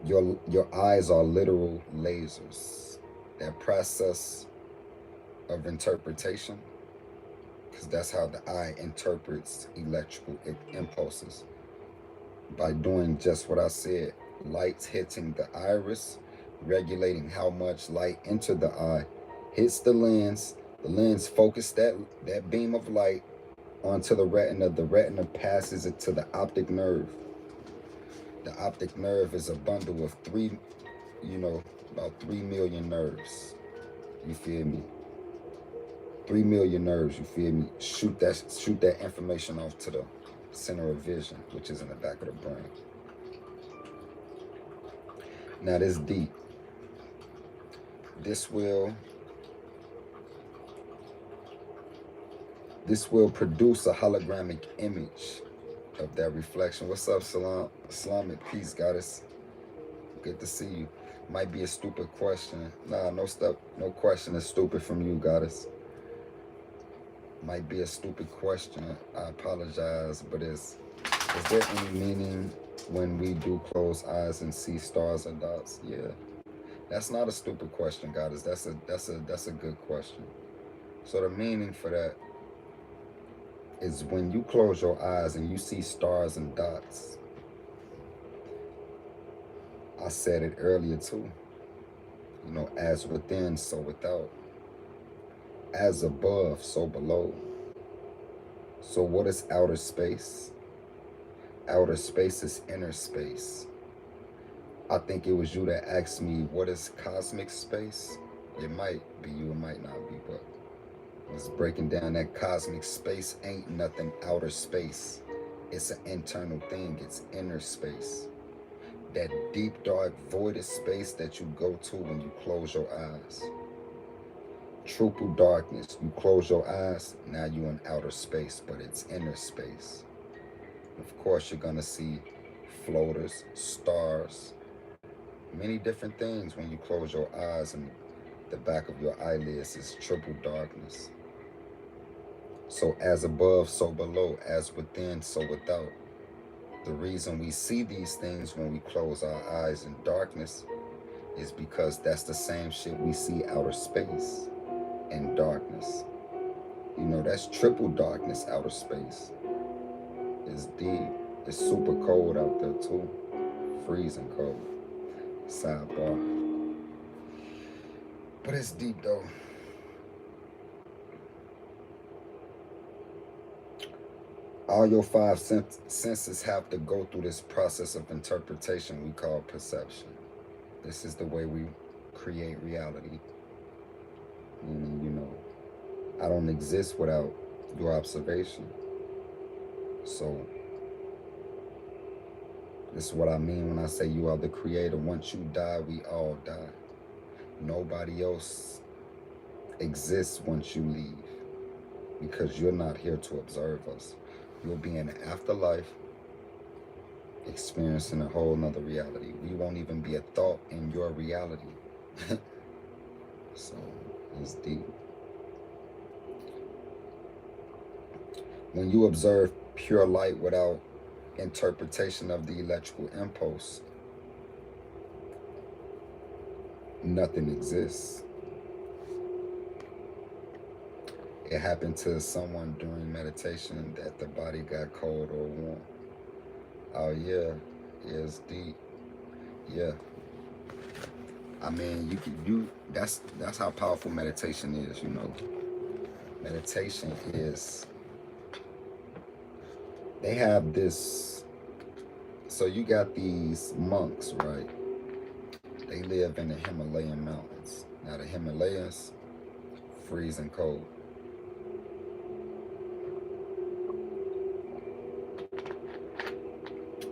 your eyes are literal lasers. That process of interpretation, because that's how the eye interprets electrical impulses, by doing just what I said. Lights hitting the iris, regulating how much light entered the eye, hits the lens. The lens focuses that beam of light onto the retina. The retina passes it to the optic nerve. The optic nerve is a bundle of about 3 million nerves. You feel me? 3 million nerves, you feel me? Shoot that information off to the center of vision, which is in the back of the brain. Now this deep. This will produce a hologramic image of that reflection. What's up, Salam? Islamic peace, goddess. Good to see you. Might be a stupid question. Nah, no question is stupid from you, goddess. Might be a stupid question. I apologize, but is there any meaning when we do close eyes and see stars and dots? Yeah. That's not a stupid question, goddess. That's a good question. So the meaning for that is when you close your eyes and you see stars and dots. I said it earlier too. As within, so without. As above, so below. So what is outer space? Outer space is inner space. I think it was you that asked me, what is cosmic space? It might be you, it might not be, but I was breaking down that cosmic space ain't nothing outer space. It's an internal thing. It's inner space. That deep, dark, voided space that you go to when you close your eyes. Triple darkness. You close your eyes, now you're in outer space, but it's inner space. Of course, you're going to see floaters, stars, many different things when you close your eyes, and the back of your eyelids is triple darkness. So as above, so below, as within, so without. The reason we see these things when we close our eyes in darkness is because that's the same shit we see outer space in darkness. That's triple darkness, outer space. It's deep. It's super cold out there too. Freezing cold. Sidebar. But it's deep though. All your five senses have to go through this process of interpretation we call perception. This is the way we create reality. I don't exist without your observation. So this is what I mean when I say you are the creator. Once you die, we all die. Nobody else exists once you leave, because you're not here to observe us. You'll be in the afterlife, experiencing a whole nother reality. We won't even be a thought in your reality. So it's deep. When you observe pure light without interpretation of the electrical impulse, nothing exists. It happened to someone during meditation that the body got cold or warm. Oh yeah, it's deep. Yeah. I mean, that's how powerful meditation is, Meditation is, they have this, so you got these monks, right? They live in the Himalayan mountains. Now the Himalayas, freezing cold.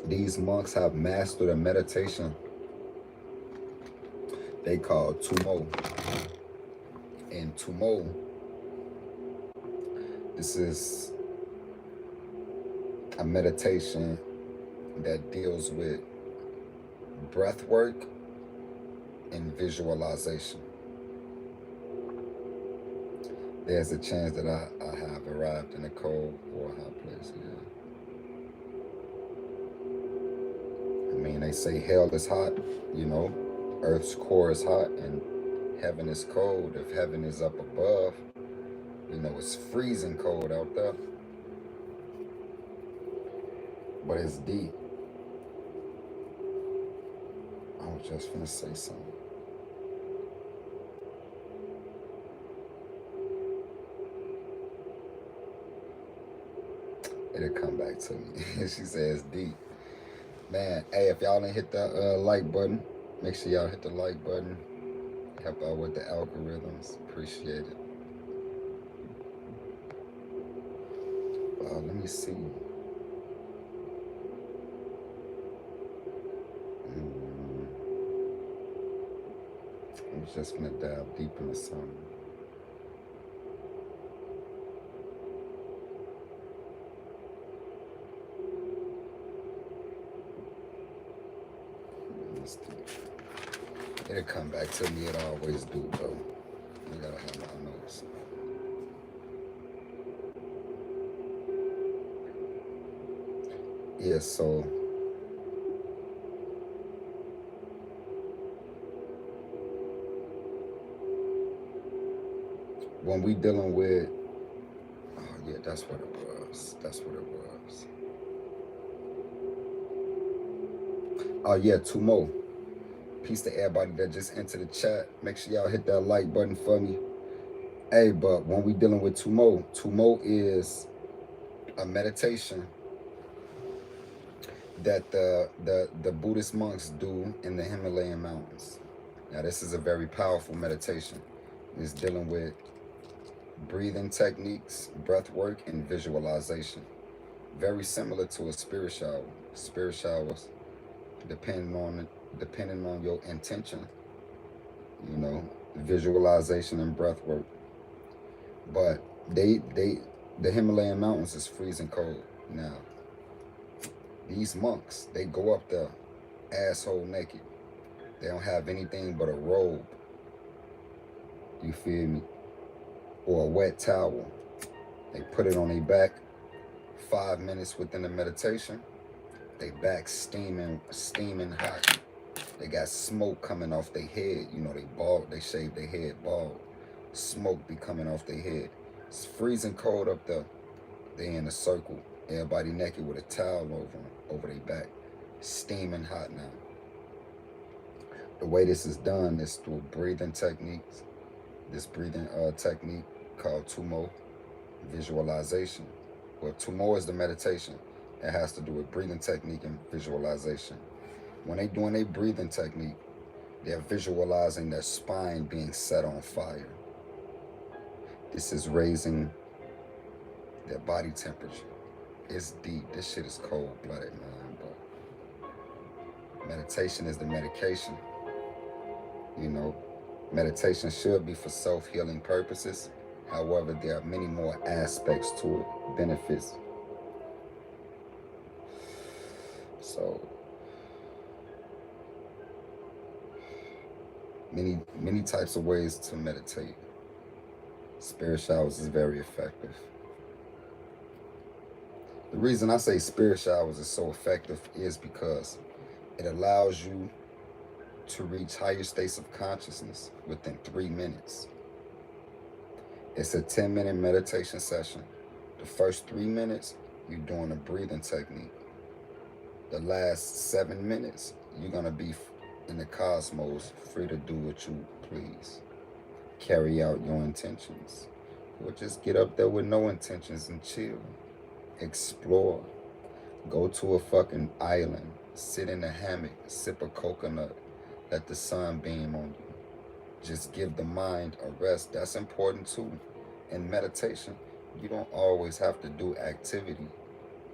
These monks have mastered a meditation they call Tumo. And Tumo, this is a meditation that deals with breath work and visualization. There's a chance that I have arrived in a cold or a hot place, yeah. mean, they say hell is hot, you know, Earth's core is hot, and heaven is cold. If heaven is up above, you know, it's freezing cold out there. But it's deep. I was just gonna say something. It'll come back to me. She says deep. Man, hey, if y'all didn't hit the like button, make sure y'all hit the like button. Help out with the algorithms. Appreciate it. Let me see. I'm just gonna dive deep into something. It'll come back to me. It always do, bro. I gotta have my notes. Yeah, so when we dealing with, oh yeah, that's what it was. That's what it was. Oh yeah, two more. Peace to everybody that just entered the chat. Make sure y'all hit that like button for me. Hey, but when we dealing with Tumo is a meditation that the Buddhist monks do in the Himalayan mountains. Now, this is a very powerful meditation. It's dealing with breathing techniques, breath work, and visualization. Very similar to a spirit shower. Spirit showers, depending on your intention, you know, visualization and breath work. But the Himalayan mountains is freezing cold. Now, these monks, they go up there asshole naked. They don't have anything but a robe. You feel me? Or a wet towel. They put it on their back. 5 minutes within the meditation, they back steaming hot. They got smoke coming off their head. You know, they bald, they shave their head bald. Smoke be coming off their head. It's freezing cold up there. They in a circle. Everybody naked with a towel over their back. Steaming hot now. The way this is done is through breathing techniques. This breathing technique called Tumo, visualization. Well, Tumo is the meditation. It has to do with breathing technique and visualization. When they doing their breathing technique, they're visualizing their spine being set on fire. This is raising their body temperature. It's deep. This shit is cold-blooded, man. But meditation is the medication. You know, meditation should be for self-healing purposes. However, there are many more aspects to it, benefits. So, many types of ways to meditate. Spirit showers is very effective. The reason I say spirit showers is so effective is because it allows you to reach higher states of consciousness within 3 minutes. It's a 10-minute meditation session. The first 3 minutes, you're doing a breathing technique. The last 7 minutes, you're gonna be in the cosmos, free to do what you please. Carry out your intentions. Or just get up there with no intentions and chill. Explore. Go to a fucking island. Sit in a hammock. Sip a coconut. Let the sun beam on you. Just give the mind a rest. That's important too. In meditation, you don't always have to do activity.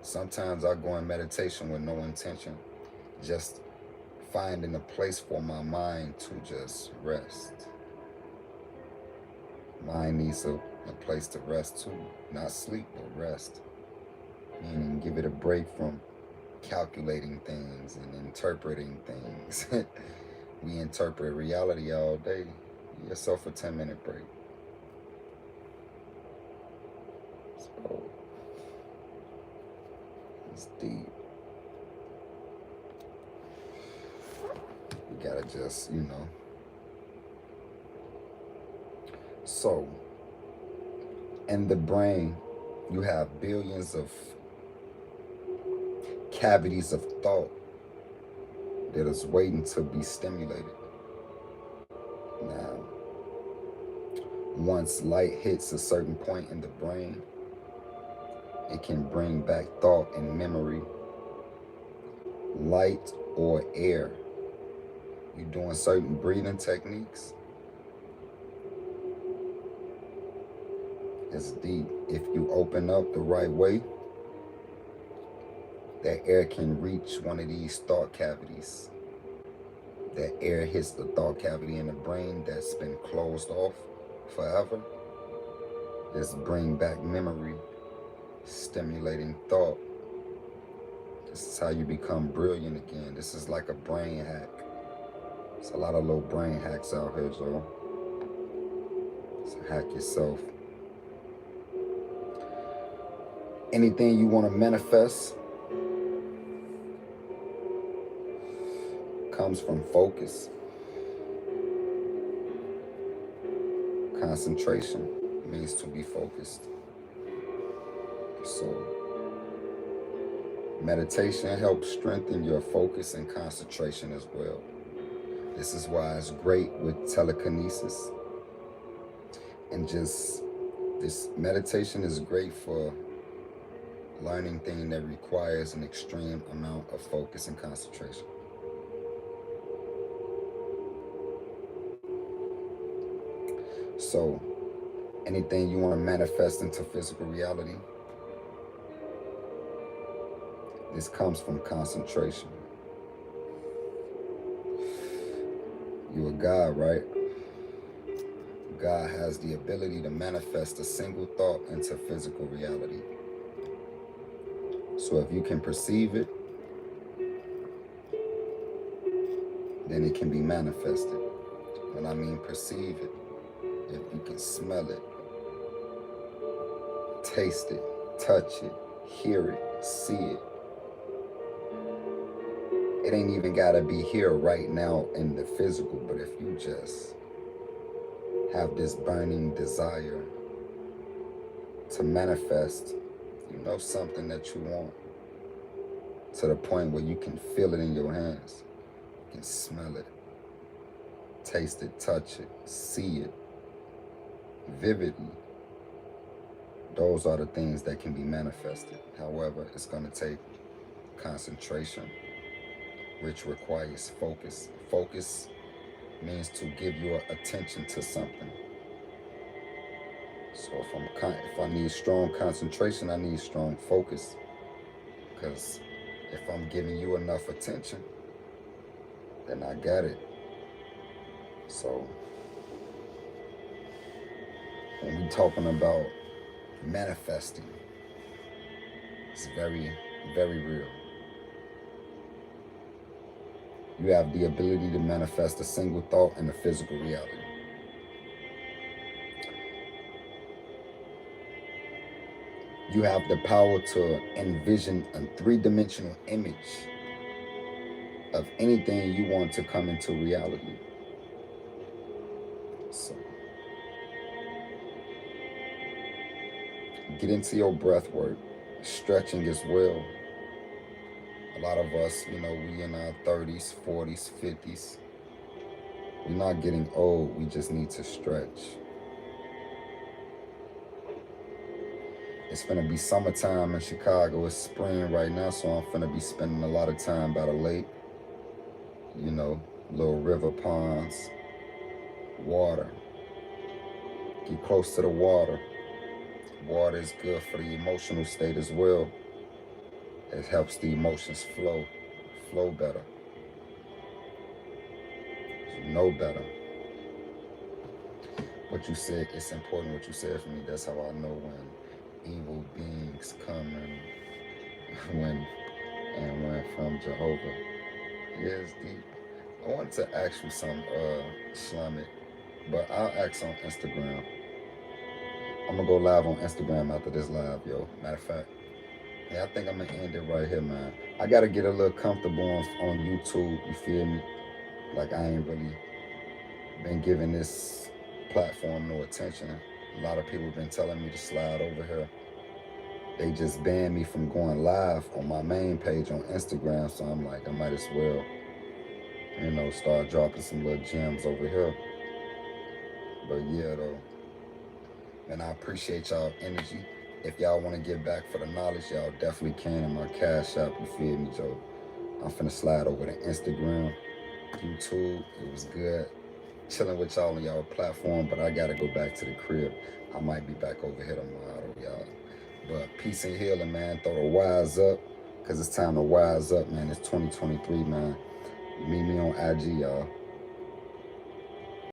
Sometimes I go in meditation with no intention. Just finding a place for my mind to just rest. Mind needs a place to rest too. Not sleep, but rest. Meaning give it a break from calculating things and interpreting things. We interpret reality all day. Give yourself a 10-minute break. So, it's deep. gotta just, you know. So, in the brain, you have billions of cavities of thought that is waiting to be stimulated. Now, once light hits a certain point in the brain, it can bring back thought and memory. Light or air. You're doing certain breathing techniques. It's deep. If you open up the right way, that air can reach one of these thought cavities. That air hits the thought cavity in the brain that's been closed off forever. Just bring back memory, stimulating thought. This is how you become brilliant again. This is like a brain hack. There's a lot of little brain hacks out here, so hack yourself. Anything you want to manifest comes from focus. Concentration means to be focused. So, meditation helps strengthen your focus and concentration as well. This is why it's great with telekinesis. And just, this meditation is great for learning things that requires an extreme amount of focus and concentration. So, anything you want to manifest into physical reality, this comes from concentration. You're a God, right? God has the ability to manifest a single thought into physical reality. So if you can perceive it, then it can be manifested. When I mean perceive it, if you can smell it, taste it, touch it, hear it, see it. It ain't even gotta be here right now in the physical, but if you just have this burning desire to manifest, you know, something that you want, to the point where you can feel it in your hands, you can smell it, taste it, touch it, see it vividly. Those are the things that can be manifested. However, it's going to take concentration, which requires focus. Focus means to give your attention to something. So if I need strong concentration, I need strong focus. Because if I'm giving you enough attention, then I got it. So when we're talking about manifesting, it's very, very real. You have the ability to manifest a single thought in a physical reality. You have the power to envision a three-dimensional image of anything you want to come into reality. So, get into your breath work, stretching as well. A lot of us, you know, we in our 30s, 40s, 50s. We're not getting old, we just need to stretch. It's gonna be summertime in Chicago. It's spring right now, so I'm gonna be spending a lot of time by the lake. You know, little river ponds, water. Get close to the water. Water is good for the emotional state as well. It helps the emotions flow better. You know better. What you said, it's important what you said for me. That's how I know when evil beings come and when from Jehovah. Yeah, it's deep. I wanted to ask you some Islamic, but I'll ask on Instagram. I'm gonna go live on Instagram after this live, yo. Matter of fact, yeah, I think I'm gonna end it right here, man. I gotta get a little comfortable on YouTube, you feel me? Like, I ain't really been giving this platform no attention. A lot of people been telling me to slide over here. They just banned me from going live on my main page on Instagram, so I'm like, I might as well, you know, start dropping some little gems over here. But yeah, though, and I appreciate y'all energy. If y'all want to get back for the knowledge, y'all definitely can in my Cash App, you feel me, Joe? I'm finna slide over to Instagram, YouTube. It was good chilling with y'all on y'all platform, but I gotta go back to the crib. I might be back over here tomorrow, y'all. But peace and healing, man. Throw the wise up, because it's time to wise up, man. It's 2023, man. Meet me on IG, y'all.